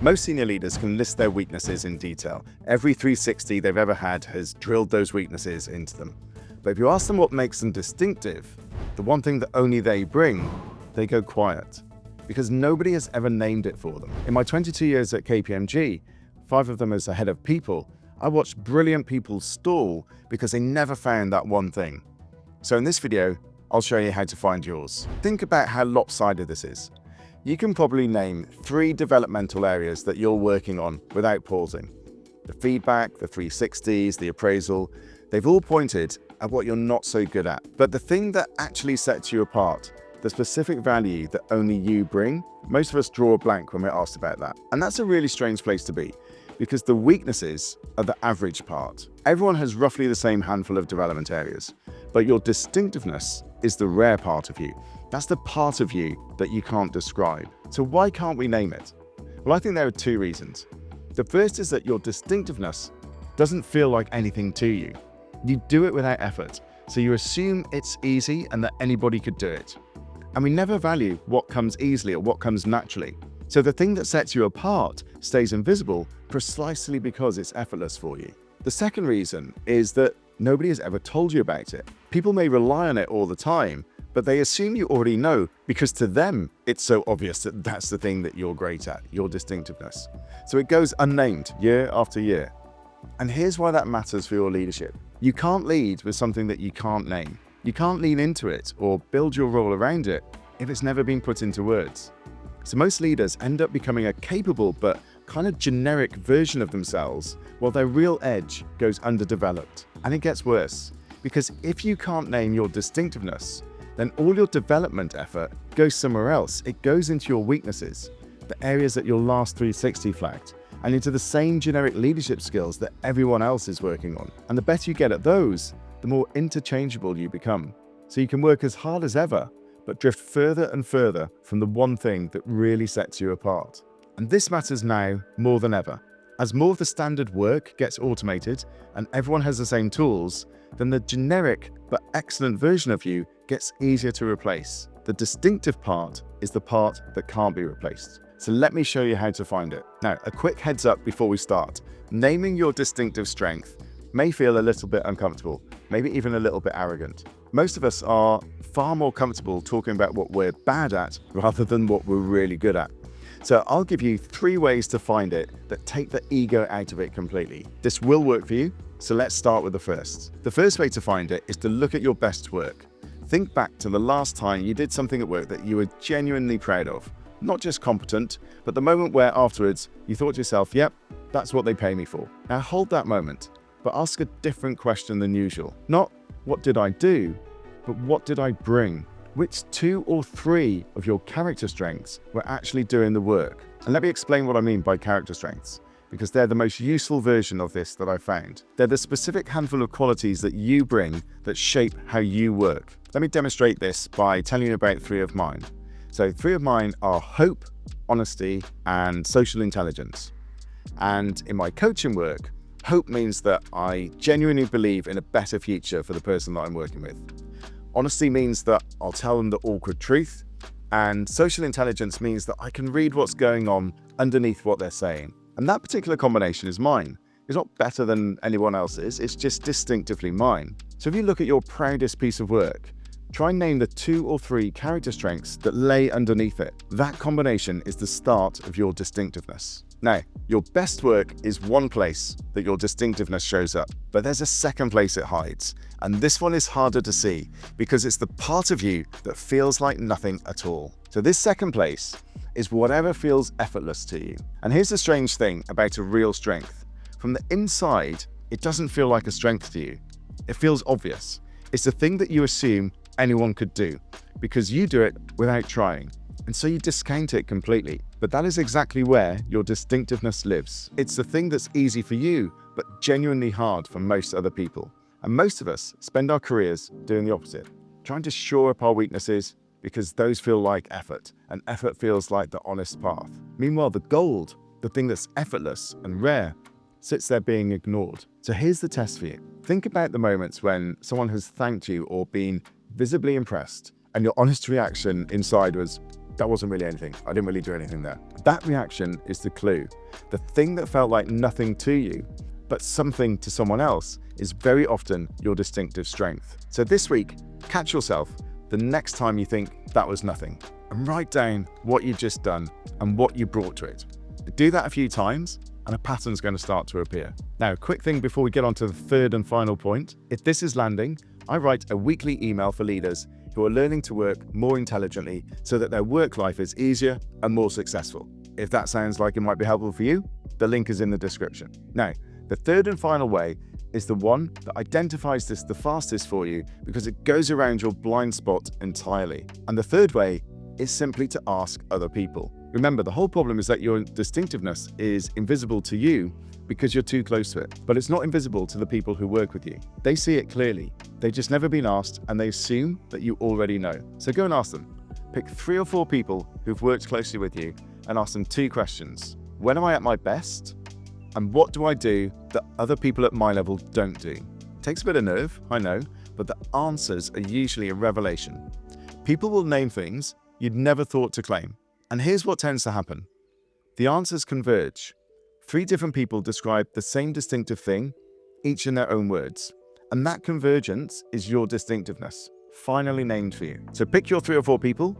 Most senior leaders can list their weaknesses in detail. Every 360 they've ever had has drilled those weaknesses into them. But if you ask them what makes them distinctive, the one thing that only they bring, they go quiet. Because nobody has ever named it for them. In my 22 years at KPMG, 5 of them as a head of people, I watched brilliant people stall because they never found that one thing. So in this video, I'll show you how to find yours. Think about how lopsided this is. You can probably name 3 developmental areas that you're working on without pausing. The feedback, the 360s, the appraisal, they've all pointed at what you're not so good at. But the thing that actually sets you apart, the specific value that only you bring, most of us draw a blank when we're asked about that. And that's a really strange place to be, because the weaknesses are the average part. Everyone has roughly the same handful of development areas, but your distinctiveness is the rare part of you. That's the part of you that you can't describe. So why can't we name it? Well, I think there are 2 reasons. The first is that your distinctiveness doesn't feel like anything to you. You do it without effort, so you assume it's easy and that anybody could do it. And we never value what comes easily or what comes naturally. So the thing that sets you apart stays invisible precisely because it's effortless for you. The second reason is that nobody has ever told you about it. People may rely on it all the time, but they assume you already know because to them, it's so obvious that that's the thing that you're great at, your distinctiveness. So it goes unnamed year after year. And here's why that matters for your leadership. You can't lead with something that you can't name. You can't lean into it or build your role around it if it's never been put into words. So most leaders end up becoming a capable but kind of generic version of themselves while their real edge goes underdeveloped. And it gets worse, because if you can't name your distinctiveness, then all your development effort goes somewhere else. It goes into your weaknesses, the areas that your last 360 flagged, and into the same generic leadership skills that everyone else is working on. And the better you get at those, the more interchangeable you become. So you can work as hard as ever, but drift further and further from the one thing that really sets you apart. And this matters now more than ever. As more of the standard work gets automated and everyone has the same tools, then the generic but excellent version of you gets easier to replace. The distinctive part is the part that can't be replaced. So let me show you how to find it. Now, a quick heads up before we start. Naming your distinctive strength may feel a little bit uncomfortable, maybe even a little bit arrogant. Most of us are far more comfortable talking about what we're bad at rather than what we're really good at. So I'll give you 3 ways to find it that take the ego out of it completely. This will work for you, so let's start with the first. The first way to find it is to look at your best work. Think back to the last time you did something at work that you were genuinely proud of. Not just competent, but the moment where afterwards you thought to yourself, yep, that's what they pay me for. Now hold that moment, but ask a different question than usual. Not what did I do, but what did I bring? Which 2 or 3 of your character strengths were actually doing the work? And let me explain what I mean by character strengths, because they're the most useful version of this that I've found. They're the specific handful of qualities that you bring that shape how you work. Let me demonstrate this by telling you about 3 of mine. So 3 of mine are hope, honesty, and social intelligence. And in my coaching work, hope means that I genuinely believe in a better future for the person that I'm working with. Honesty means that I'll tell them the awkward truth, and social intelligence means that I can read what's going on underneath what they're saying. And that particular combination is mine. It's not better than anyone else's, it's just distinctively mine. So if you look at your proudest piece of work, try and name the 2 or 3 character strengths that lay underneath it. That combination is the start of your distinctiveness. Now, your best work is one place that your distinctiveness shows up, but there's a second place it hides. And this one is harder to see because it's the part of you that feels like nothing at all. So this second place is whatever feels effortless to you. And here's the strange thing about a real strength. From the inside, it doesn't feel like a strength to you. It feels obvious. It's the thing that you assume anyone could do because you do it without trying. And so you discount it completely. But that is exactly where your distinctiveness lives. It's the thing that's easy for you, but genuinely hard for most other people. And most of us spend our careers doing the opposite, trying to shore up our weaknesses because those feel like effort, and effort feels like the honest path. Meanwhile, the gold, the thing that's effortless and rare, sits there being ignored. So here's the test for you. Think about the moments when someone has thanked you or been visibly impressed, and your honest reaction inside was, that wasn't really anything. I didn't really do anything there. That reaction is the clue. The thing that felt like nothing to you, but something to someone else, is very often your distinctive strength. So this week, catch yourself the next time you think that was nothing, and write down what you've just done and what you brought to it. Do that a few times, and a pattern's going to start to appear. Now, a quick thing before we get on to the third and final point. If this is landing, I write a weekly email for leaders who are learning to work more intelligently so that their work life is easier and more successful. If that sounds like it might be helpful for you, the link is in the description. Now, the third and final way is the one that identifies this the fastest for you because it goes around your blind spot entirely. And the third way is simply to ask other people. Remember, the whole problem is that your distinctiveness is invisible to you because you're too close to it, but it's not invisible to the people who work with you. They see it clearly. They've just never been asked, and they assume that you already know. So go and ask them. Pick 3 or 4 people who've worked closely with you and ask them 2 questions. When am I at my best? And what do I do that other people at my level don't do? It takes a bit of nerve, I know, but the answers are usually a revelation. People will name things you'd never thought to claim. And here's what tends to happen. The answers converge. 3 different people describe the same distinctive thing, each in their own words. And that convergence is your distinctiveness, finally named for you. So pick your 3 or 4 people,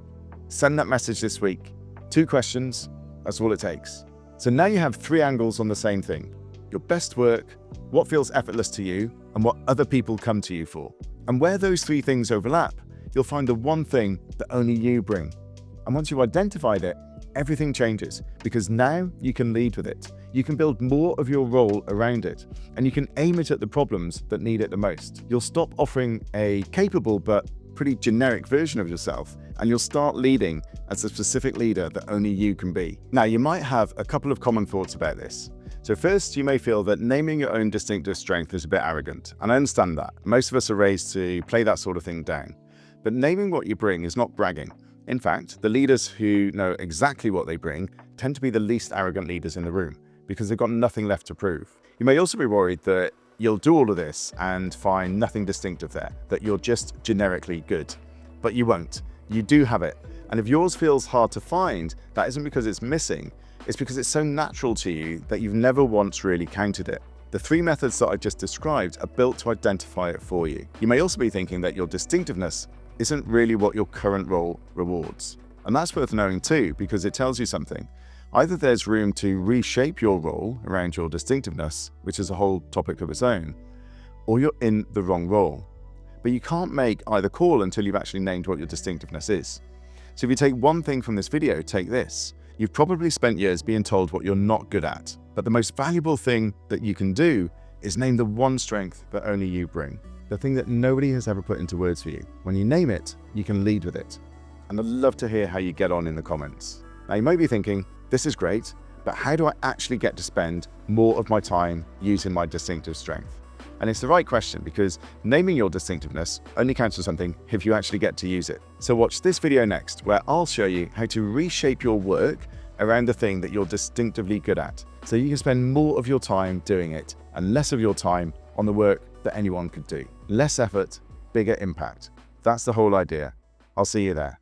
send that message this week. 2 questions, that's all it takes. So now you have 3 angles on the same thing. Your best work, what feels effortless to you, and what other people come to you for. And where those 3 things overlap, you'll find the one thing that only you bring. And once you've identified it, everything changes because now you can lead with it. You can build more of your role around it, and you can aim it at the problems that need it the most. You'll stop offering a capable but pretty generic version of yourself, and you'll start leading as a specific leader that only you can be. Now, you might have a couple of common thoughts about this. So first, you may feel that naming your own distinctive strength is a bit arrogant, and I understand that. Most of us are raised to play that sort of thing down. But naming what you bring is not bragging. In fact, the leaders who know exactly what they bring tend to be the least arrogant leaders in the room because they've got nothing left to prove. You may also be worried that you'll do all of this and find nothing distinctive there, that you're just generically good. But you won't. You do have it. And if yours feels hard to find, that isn't because it's missing, it's because it's so natural to you that you've never once really counted it. The 3 methods that I just described are built to identify it for you. You may also be thinking that your distinctiveness isn't really what your current role rewards. And that's worth knowing too, because it tells you something. Either there's room to reshape your role around your distinctiveness, which is a whole topic of its own, or you're in the wrong role. But you can't make either call until you've actually named what your distinctiveness is. So if you take one thing from this video, take this. You've probably spent years being told what you're not good at, but the most valuable thing that you can do is name the one strength that only you bring. The thing that nobody has ever put into words for you. When you name it, you can lead with it. And I'd love to hear how you get on in the comments. Now you might be thinking, this is great, but how do I actually get to spend more of my time using my distinctive strength? And it's the right question because naming your distinctiveness only counts for something if you actually get to use it. So watch this video next where I'll show you how to reshape your work around the thing that you're distinctively good at, so you can spend more of your time doing it and less of your time on the work that anyone could do. Less effort, bigger impact. That's the whole idea. I'll see you there.